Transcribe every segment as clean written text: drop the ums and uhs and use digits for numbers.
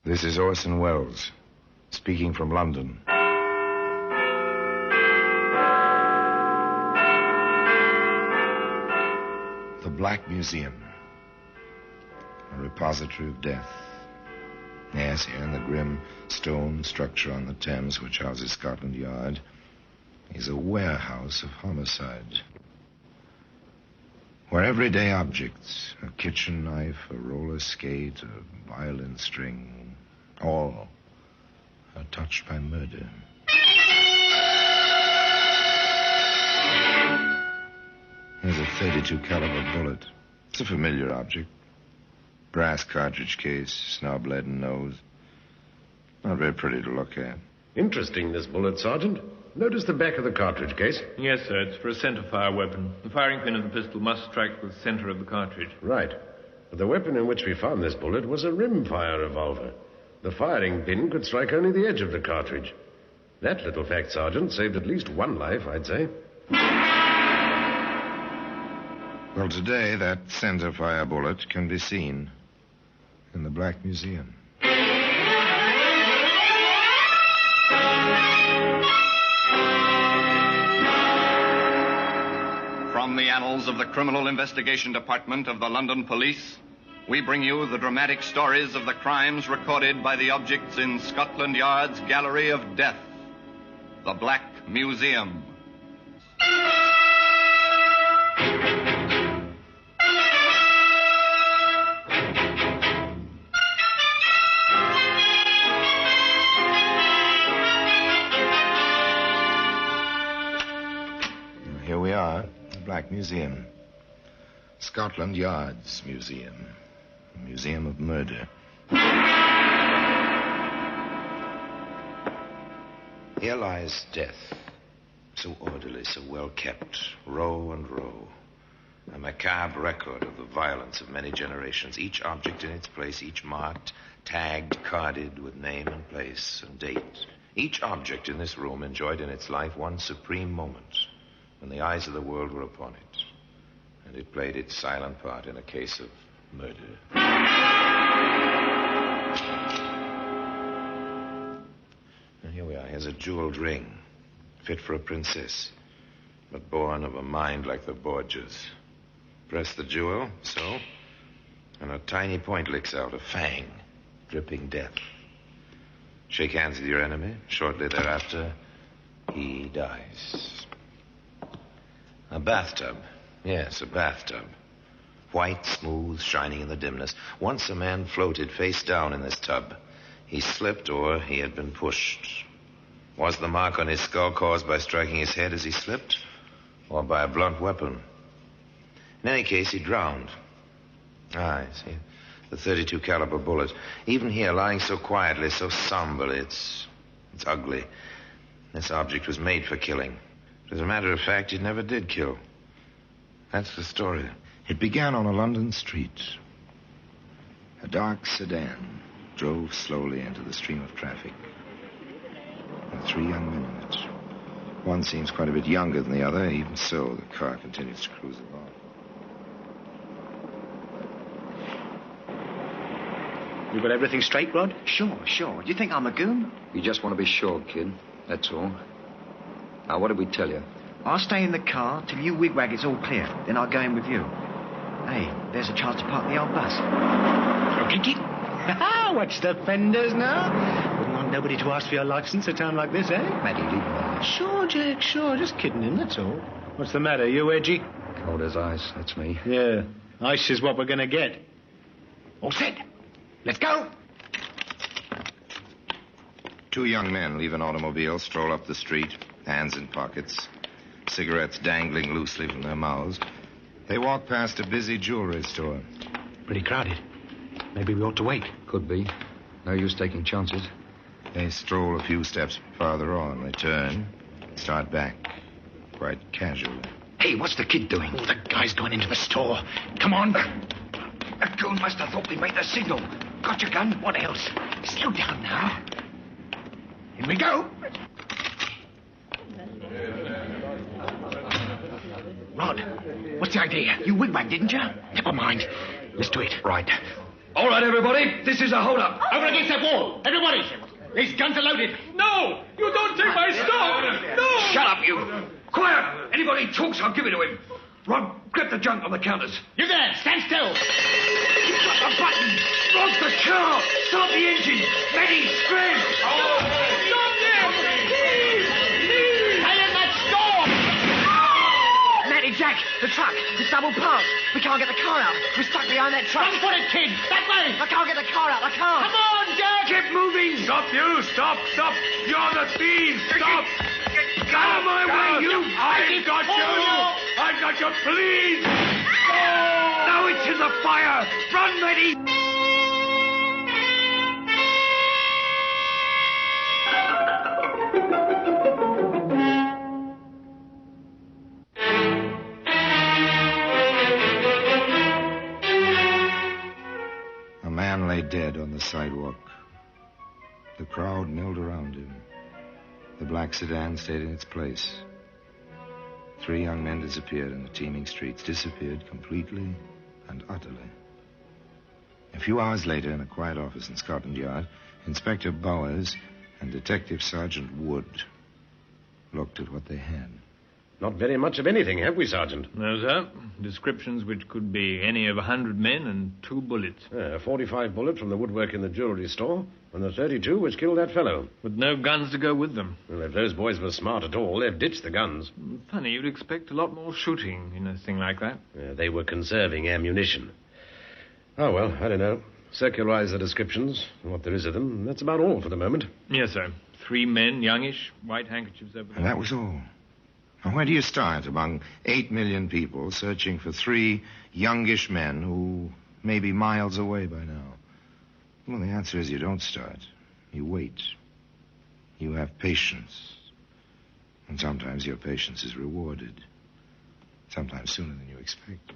This is Orson Welles, speaking from London. The Black Museum, a repository of death. Yes, here in the grim stone structure on the Thames, which houses Scotland Yard, is a warehouse of homicide. Where everyday objects, a kitchen knife, a roller skate, a violin string, all are touched by murder. There's a .32 caliber bullet. It's a familiar object. Brass cartridge case, snub-leaden nose. Not very pretty to look at. Interesting, this bullet, Sergeant. Notice the back of the cartridge case. Yes, sir. It's for a centre-fire weapon. The firing pin of the pistol must strike the centre of the cartridge. Right. But the weapon in which we found this bullet was a rimfire revolver. The firing pin could strike only the edge of the cartridge. That little fact, Sergeant, saved at least one life, I'd say. Well, today, that centre-fire bullet can be seen in the Black Museum. From the annals of the Criminal Investigation Department of the London Police, we bring you the dramatic stories of the crimes recorded by the objects in Scotland Yard's Gallery of Death, the Black Museum. Here we are. Black Museum. Scotland Yard's museum. A museum of murder. Here lies death. So orderly, so well kept. Row and row. A macabre record of the violence of many generations. Each object in its place, each marked, tagged, carded with name and place and date. Each object in this room enjoyed in its life one supreme moment, when the eyes of the world were upon it, and it played its silent part in a case of murder. And here we are. Here's a jeweled ring, fit for a princess, but born of a mind like the Borgias. Press the jewel, so, and a tiny point licks out, a fang, dripping death. Shake hands with your enemy. Shortly thereafter, he dies. A bathtub. Yes, a bathtub. White, smooth, shining in the dimness. Once a man floated face down in this tub. He slipped or he had been pushed. Was the mark on his skull caused by striking his head as he slipped, or by a blunt weapon? In any case, he drowned. I see. The .32 caliber bullet. Even here, lying so quietly, so somberly, it's ugly. This object was made for killing. As a matter of fact, it never did kill. That's the story. It began on a London street. A dark sedan drove slowly into the stream of traffic. There were 3 young men in it. One seems quite a bit younger than the other. Even so, the car continues to cruise along. You got everything straight, Rod? Sure. Do you think I'm a goon? You just want to be sure, kid. That's all. Now, what did we tell you? I'll stay in the car till you wigwag it's all clear. Then I'll go in with you. Hey, there's a chance to park the old bus. Kinky. Watch the fenders now. Wouldn't want nobody to ask for your license at a time like this, eh? Maddie, leave me alone. Sure, Jake, sure. Just kidding him, that's all. What's the matter? You edgy? Cold as ice, that's me. Yeah. Ice is what we're going to get. All set. Let's go. 2 young men leave an automobile, stroll up the street, hands in pockets, cigarettes dangling loosely from their mouths. They walk past a busy jewelry store. Pretty crowded. Maybe we ought to wait. Could be. No use taking chances. They stroll a few steps farther on. They turn, start back, quite casually. Hey, what's the kid doing? Oh, the guy's gone into the store. Come on. A goon must have thought we made the signal. Got your gun? What else? Slow down now. Here we go. Rod, what's the idea? You wigwagged, didn't you? Never mind. Let's do it. Right. All right, everybody, this is a hold-up. Over against that wall. Everybody. These guns are loaded. No! You don't take my stuff! No! Shut up, you. Quiet. Anybody talks, I'll give it to him. Rod, grab the junk on the counters. You there. Stand still. You've got the button. Rod's the car. Start the engine. Maddie, scram. Stop them! Please! Tell him that door. Matty, Jack, the truck. It's double parked. We can't get the car out. We're stuck behind that truck. Run for it, kid. That way. I can't get the car out. I can't. Come on, Jack. Get moving. Stop, you! Stop! You're the thieves! Stop! Get out of my way, you. I've got you! Please! Now it's in the fire. Run, Maddie. A man lay dead on the sidewalk. The crowd milled around him. The black sedan stayed in its place. 3 young men disappeared in the teeming streets, disappeared completely and utterly. A few hours later, in a quiet office in Scotland Yard, Inspector Bowers and Detective Sergeant Wood looked at what they had. Not very much of anything, have we, Sergeant? No, sir. Descriptions which could be any of 100 men and 2 bullets. A 45 bullet from the woodwork in the jewelry store, and the 32 which killed that fellow. With no guns to go with them. Well, if those boys were smart at all, they've ditched the guns. Funny, you'd expect a lot more shooting in a thing like that. They were conserving ammunition. Oh, well, I don't know. Circularize the descriptions, what there is of them. That's about all for the moment. Yes, sir. 3 men, youngish, white handkerchiefs over And that was all. Now, where do you start among 8 million people searching for 3 youngish men who may be miles away by now? Well, the answer is you don't start. You wait. You have patience. And sometimes your patience is rewarded. Sometimes sooner than you expect.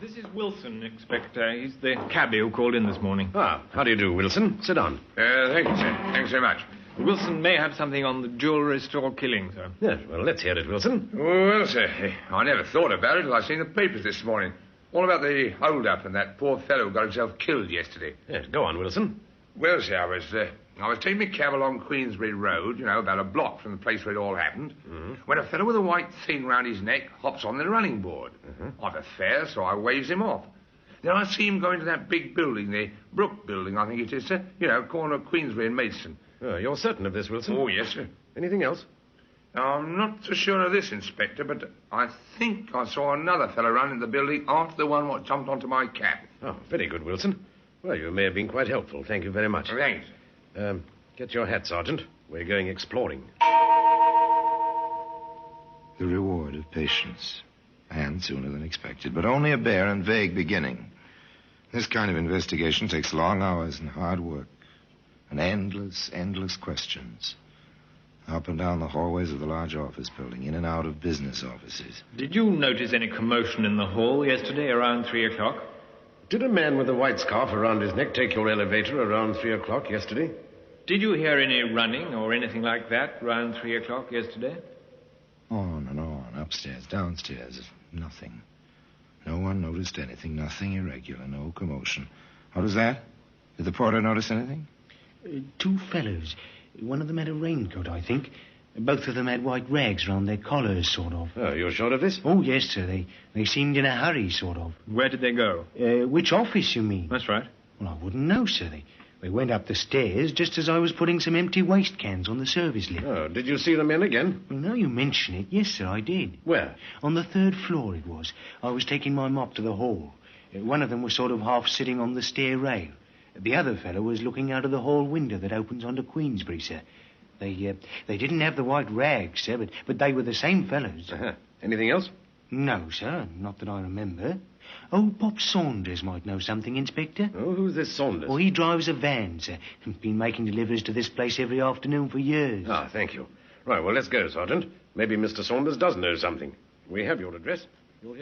This is Wilson, Inspector. He's the cabbie who called in this morning. Ah, how do you do, Wilson? Sit down. Thank you, sir. Thanks very much. Wilson may have something on the jewelry store killing, sir. Yes, well, let's hear it, Wilson. Well, sir, I never thought about it till I seen the papers this morning. All about the hold-up and that poor fellow who got himself killed yesterday. Yes, go on, Wilson. Well, sir, I was taking my cab along Queensbury Road, about a block from the place where it all happened, when a fellow with a white thing round his neck hops on the running board. I've a fare, so I waves him off. Then I see him go into that big building, the Brook Building, I think it is, sir. Corner of Queensbury and Maidstone. You're certain of this, Wilson? Oh, yes, sir. Anything else? I'm not so sure of this, Inspector, but I think I saw another fellow run in the building after the one what jumped onto my cab. Oh, very good, Wilson. Well, you may have been quite helpful. Thank you very much. Thanks. Get your hat, Sergeant. We're going exploring. The reward of patience. And sooner than expected, but only a bare and vague beginning. This kind of investigation takes long hours and hard work. And endless questions. Up and down the hallways of the large office building, in and out of business offices. Did you notice any commotion in the hall yesterday around 3 o'clock? Did a man with a white scarf around his neck take your elevator around 3 o'clock yesterday? Did you hear any running or anything like that around 3 o'clock yesterday? On and on, upstairs, downstairs, nothing. No one noticed anything, nothing irregular, no commotion. What was that? Did the porter notice anything? 2 fellows. One of them had a raincoat, I think. Both of them had white rags round their collars, sort of. Oh, you're sure of this? Oh, yes, sir. They seemed in a hurry, sort of. Where did they go? Which office, you mean? That's right. Well, I wouldn't know, sir. They went up the stairs just as I was putting some empty waste cans on the service lift. Oh, did you see the men again? Well, now you mention it, yes, sir, I did. Where? On the 3rd floor it was. I was taking my mop to the hall. One of them was sort of half sitting on the stair rail. The other fellow was looking out of the hall window that opens onto Queensbury, sir. They didn't have the white rags, sir, but they were the same fellows. Anything else? No, sir, not that I remember. Old Pop Saunders might know something, Inspector. Oh, who's this Saunders? Oh, he drives a van, sir. Been making deliveries to this place every afternoon for years. Ah, thank you. Right, well, let's go, Sergeant. Maybe Mr. Saunders does know something. We have your address.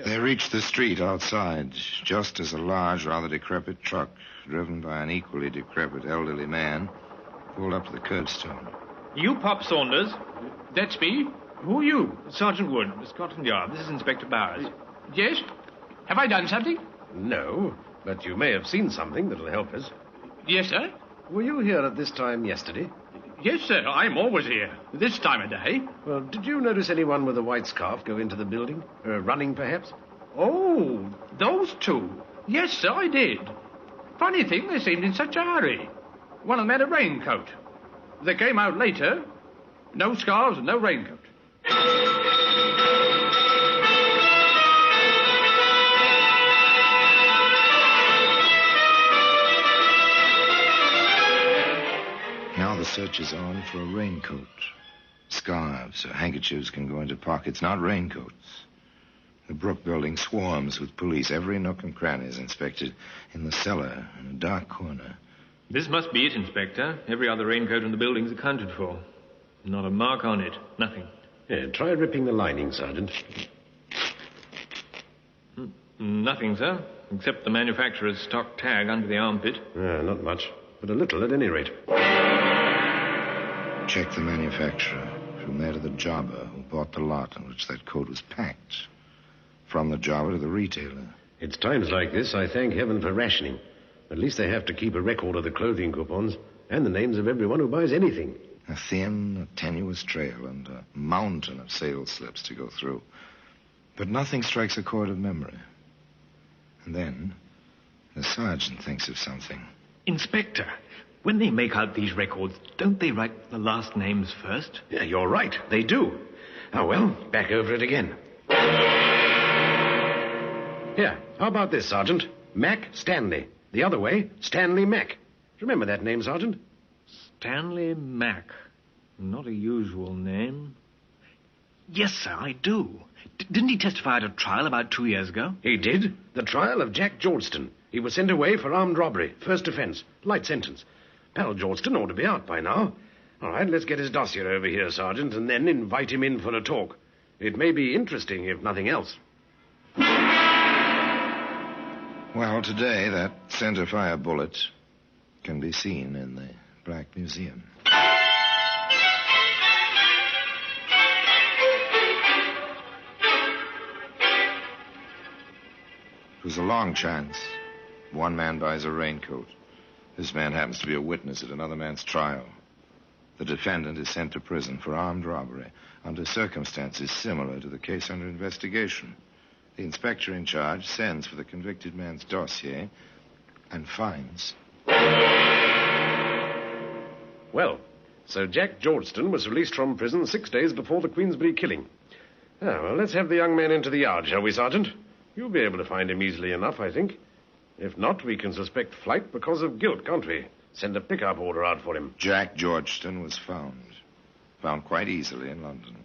They reached the street outside, just as a large, rather decrepit truck, driven by an equally decrepit elderly man, pulled up to the curbstone. You, Pop Saunders? That's me. Who are you? Sergeant Wood, Scotland Yard. This is Inspector Bowers. Yes? Have I done something? No. But you may have seen something that'll help us. Yes, sir? Were you here at this time yesterday? Yes, sir. I'm always here. This time of day. Well, did you notice anyone with a white scarf go into the building? Running, perhaps? Oh, those two. Yes, sir, I did. Funny thing, they seemed in such a hurry. One of them had a raincoat. They came out later. No scarves and no raincoat. Now the search is on for a raincoat. Scarves or handkerchiefs can go into pockets, not raincoats. The Brook building swarms with police. Every nook and cranny is inspected. In the cellar, in a dark corner. This must be it, Inspector. Every other raincoat in the building's accounted for. Not a mark on it. Nothing. Yeah, try ripping the lining, Sergeant. Nothing, sir. Except the manufacturer's stock tag under the armpit. Not much, but a little at any rate. Check the manufacturer. From there to the jobber who bought the lot on which that coat was packed. From the jobber to the retailer. It's times like this I thank heaven for rationing. At least they have to keep a record of the clothing coupons and the names of everyone who buys anything. A thin, tenuous trail and a mountain of sales slips to go through. But nothing strikes a chord of memory. And then the sergeant thinks of something. Inspector, when they make out these records, don't they write the last names first? Yeah, you're right. They do. Oh, well, back over it again. Here, how about this, Sergeant? Mac Stanley. The other way, Stanley Mac. Remember that name, Sergeant? Stanley Mac. Not a usual name. Yes, sir, I do. Didn't he testify at a trial about 2 years ago? He did. The trial of Jack Georgeston. He was sent away for armed robbery. First offense. Light sentence. Pal Georgeston ought to be out by now. All right, let's get his dossier over here, Sergeant, and then invite him in for a talk. It may be interesting, if nothing else. Well, today, that centerfire bullet can be seen in the Black Museum. It was a long chance. One man buys a raincoat. This man happens to be a witness at another man's trial. The defendant is sent to prison for armed robbery under circumstances similar to the case under investigation. The inspector in charge sends for the convicted man's dossier and finds. Well, so Jack Georgeston was released from prison 6 days before the Queensbury killing. Well, let's have the young man into the yard, shall we, Sergeant? You'll be able to find him easily enough, I think. If not, we can suspect flight because of guilt, can't we? Send a pickup order out for him. Jack Georgeston was found. Found quite easily in London.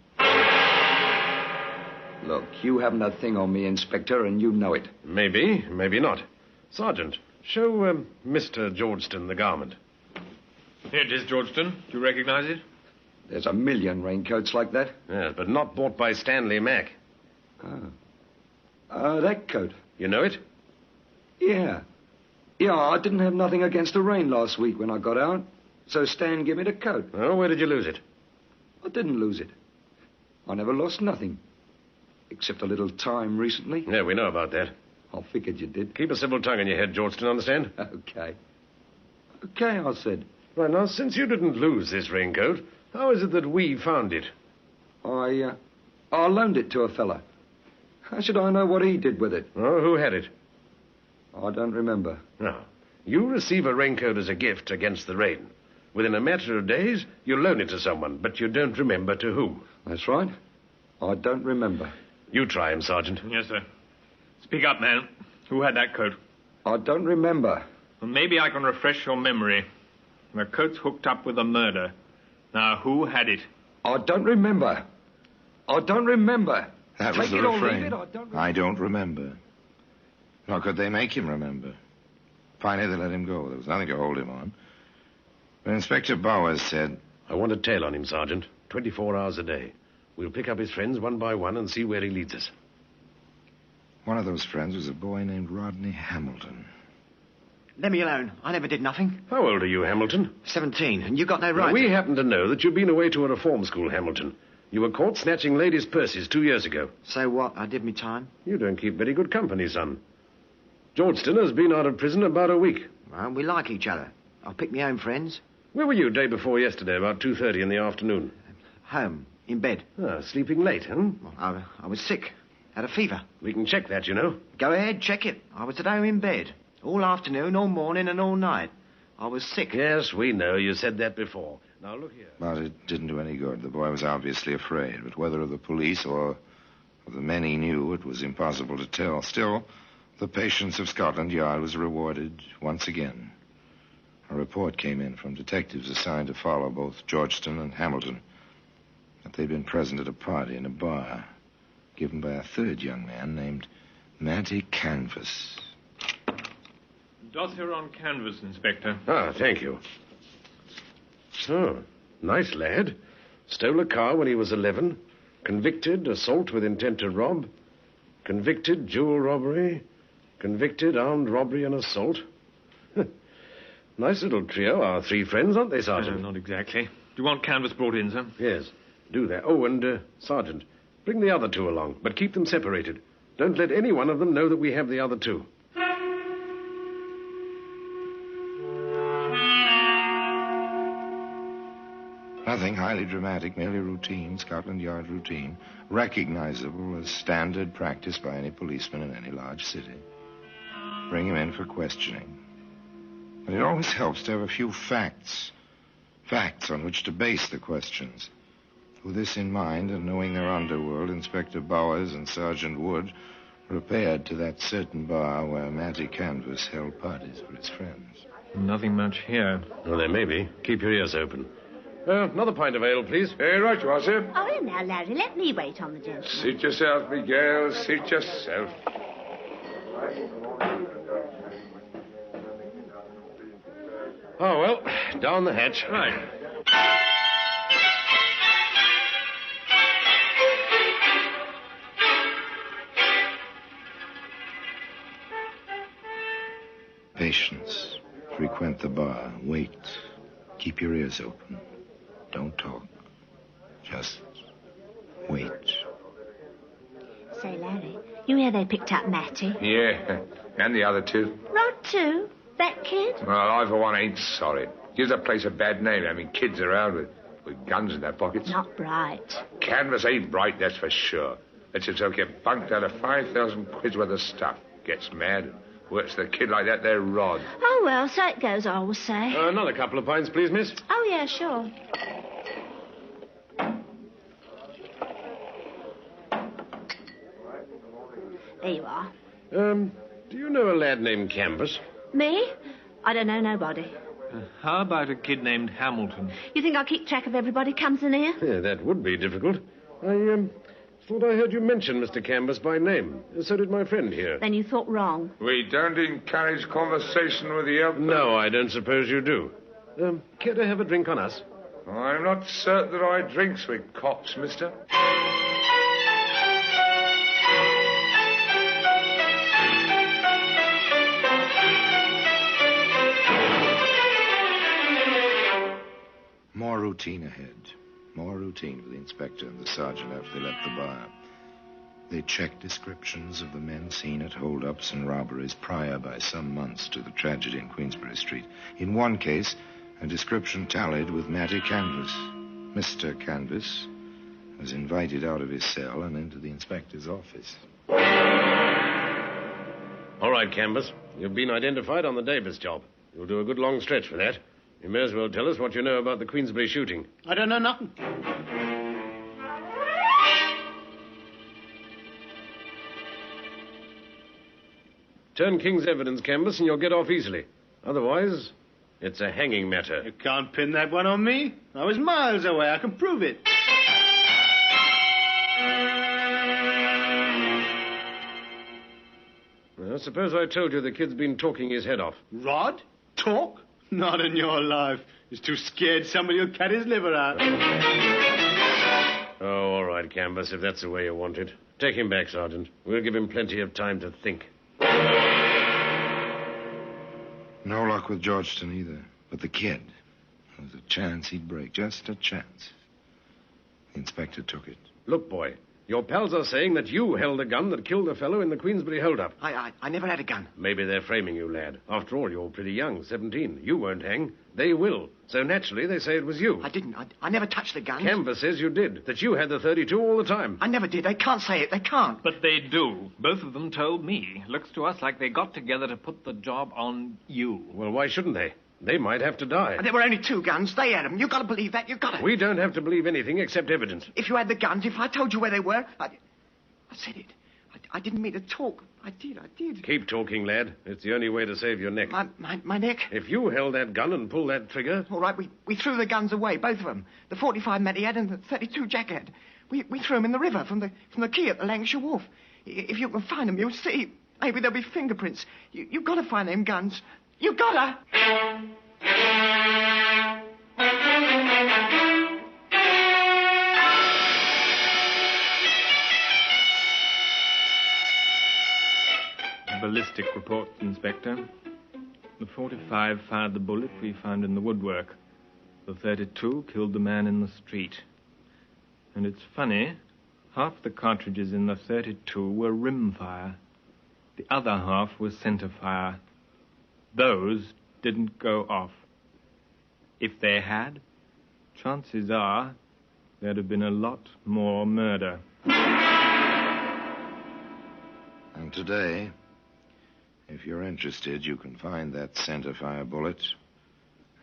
Look, you haven't that thing on me, Inspector, and you know it. Maybe, maybe not. Sergeant, show Mr. Georgeston the garment. Here it is, Georgeston. Do you recognize it? There's a million raincoats like that. Yes, but not bought by Stanley Mac. That coat. You know it? Yeah. Yeah, I didn't have nothing against the rain last week when I got out. So Stan gave me the coat. Oh, where did you lose it? I didn't lose it. I never lost nothing. Except a little time recently. Yeah, we know about that. I figured you did. Keep a civil tongue in your head, Georgeston, understand? Okay. Okay, I said. Right, now, since you didn't lose this raincoat, how is it that we found it? I loaned it to a fella. How should I know what he did with it? Oh, who had it? I don't remember. Now, you receive a raincoat as a gift against the rain. Within a matter of days, you loan it to someone, but you don't remember to whom. That's right. I don't remember. You try him, Sergeant. Yes, sir. Speak up, man. Who had that coat? I don't remember. Well, maybe I can refresh your memory. The coat's hooked up with a murder. Now, who had it? I don't remember. I don't remember. That was the refrain. I don't remember. Nor could they make him remember. Finally, they let him go. There was nothing to hold him on. But Inspector Bowers said... I want a tail on him, Sergeant. 24 hours a day. We'll pick up his friends one by one and see where he leads us. One of those friends was a boy named Rodney Hamilton. Let me alone. I never did nothing. How old are you, Hamilton? 17, and you got no right. Well, we happen to know that you've been away to a reform school, Hamilton. You were caught snatching ladies' purses 2 years ago. So what? I did me time. You don't keep very good company, son. Georgeston has been out of prison about a week. Well, we like each other. I'll pick my own friends. Where were you day before yesterday, about 2:30 in the afternoon? Home, in bed. Sleeping late, huh? I was sick. Had a fever. We can check that, you know. Go ahead, check it. I was at home in bed. All afternoon, all morning, and all night. I was sick. Yes, we know. You said that before. Now, look here. But it didn't do any good. The boy was obviously afraid, but whether of the police or of the men he knew, it was impossible to tell. Still, the patience of Scotland Yard was rewarded once again. A report came in from detectives assigned to follow both Georgeston and Hamilton that they'd been present at a party in a bar given by a third young man named Matty Canvas. Dossier on Canvas, Inspector. Thank you. Oh, nice lad. Stole a car when he was 11. Convicted, assault with intent to rob. Convicted, jewel robbery. Convicted, armed robbery and assault. Nice little trio, our three friends, aren't they, Sergeant? Not exactly. Do you want Canvas brought in, sir? Yes, do that. Oh, and, Sergeant, bring the other two along, but keep them separated. Don't let any one of them know that we have the other two. Nothing highly dramatic, merely routine, Scotland Yard routine, recognizable as standard practice by any policeman in any large city. Bring him in for questioning. But it always helps to have a few facts on which to base the questions. With this in mind, and knowing their underworld, Inspector Bowers and Sergeant Wood repaired to that certain bar where Matty Canvas held parties for his friends. Nothing much here. Well, there may be. Keep your ears open. Another pint of ale, please. Right you are, sir. Oh, here now, Larry. Let me wait on the gentleman. Sit yourself, Miguel. Sit yourself. Oh, well, down the hatch. Right. Patience. Frequent the bar. Wait. Keep your ears open. Don't talk. Just wait. Say, Larry, you hear they picked up Matty? Yeah, and the other two. Rod, too? That kid? Well, I, for one, ain't sorry. Gives the place a bad name, having kids around with guns in their pockets. Not bright. Canvas ain't bright, that's for sure. Lets himself get bunked out of 5,000 quid's worth of stuff. Gets mad and works the kid like that there, Rod. Oh, well, so it goes, I will say. Another couple of pints, please, miss. Oh, yeah, sure. There you are. Do you know a lad named Canvas? Me? I don't know nobody. How about a kid named Hamilton? You think I'll keep track of everybody comes in here? Yeah, that would be difficult. I thought I heard you mention Mr. Canvas by name. So did my friend here. Then you thought wrong. We don't encourage conversation with the other. No, I don't suppose you do. Care to have a drink on us? I'm not certain that I drinks with cops, mister. More routine ahead. More routine for the inspector and the sergeant after they left the bar. They checked descriptions of the men seen at holdups and robberies prior by some months to the tragedy in Queensbury Street. In one case, a description tallied with Matty Canvas. Mr. Canvas was invited out of his cell and into the inspector's office. All right, Canvas. You've been identified on the Davis job. You'll do a good long stretch for that. You may as well tell us what you know about the Queensbury shooting. I don't know nothing. Turn King's evidence, Canvas, and you'll get off easily. Otherwise, it's a hanging matter. You can't pin that one on me. I was miles away. I can prove it. Well, suppose I told you the kid's been talking his head off. Rod? Talk? Not in your life. He's too scared somebody will cut his liver out. Oh, all right, Canvas, if that's the way you want it. Take him back, Sergeant. We'll give him plenty of time to think. No luck with Georgeston either. But the kid, there was a chance he'd break. Just a chance. The inspector took it. Look, boy, Your pals are saying that you held a gun that killed the fellow in the Queensbury hold-up. I never had a gun. Maybe they're framing you, lad. After all, you're pretty young, 17. You won't hang. They will. So naturally, they say it was you. I didn't. I never touched the gun. Canvas says you did, that you had the 32 all the time. I never did. They can't say it. They can't. But they do. Both of them told me. Looks to us like they got together to put the job on you. Well, why shouldn't they? They might have to die. There were only 2 guns. They had them. You've got to believe that. You've got to. We don't have to believe anything except evidence. If you had the guns, if I told you where they were, I said it. I didn't mean to talk. I did. Keep talking, lad. It's the only way to save your neck. My neck? If you held that gun and pulled that trigger... All right, we threw the guns away, both of them. The 45 Matty had and the 32 Jack had. We threw them in the river from the quay at the Lancashire Wharf. If you can find them, you'll see. Maybe there'll be fingerprints. You've got to find them guns. You've got to. Ballistic report, Inspector. The 45 fired the bullet we found in the woodwork. The 32 killed the man in the street. And it's funny, half the cartridges in the 32 were rimfire. The other half was centerfire. Those didn't go off. If they had, chances are there'd have been a lot more murder. And today, if you're interested, you can find that centerfire bullet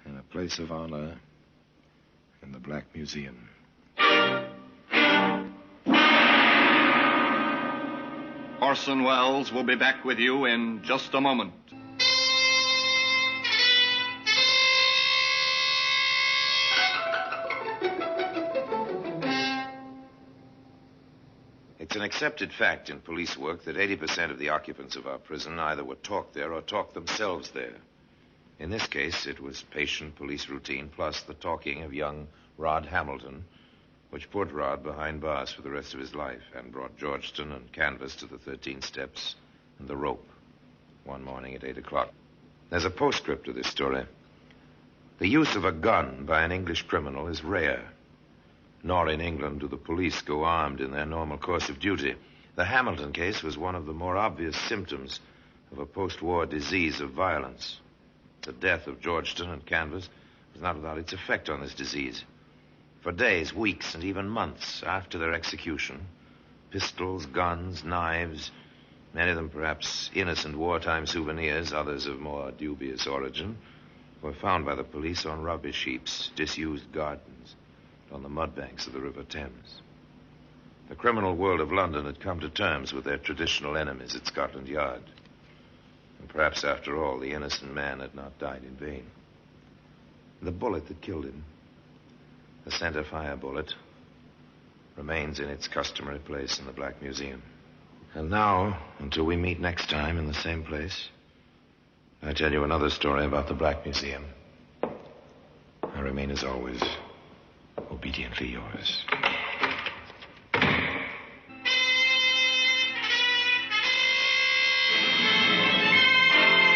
in a place of honor in the Black Museum. Orson Welles will be back with you in just a moment. It's an accepted fact in police work that 80% of the occupants of our prison either were taught there or talked themselves there. In this case, it was patient police routine plus the talking of young Rod Hamilton, which put Rod behind bars for the rest of his life and brought Georgetown and Canvas to the 13 steps and the rope one morning at 8 o'clock. There's a postscript to this story. The use of a gun by an English criminal is rare. Nor in England do the police go armed in their normal course of duty. The Hamilton case was one of the more obvious symptoms of a post-war disease of violence. The death of Georgetown and Canvas was not without its effect on this disease. For days, weeks, and even months after their execution, pistols, guns, knives, many of them perhaps innocent wartime souvenirs, others of more dubious origin, were found by the police on rubbish heaps, disused gardens, on the mud banks of the River Thames. The criminal world of London had come to terms with their traditional enemies at Scotland Yard. And perhaps, after all, the innocent man had not died in vain. The bullet that killed him, the centerfire bullet, remains in its customary place in the Black Museum. And now, until we meet next time in the same place, I tell you another story about the Black Museum. I remain, as always, obediently yours.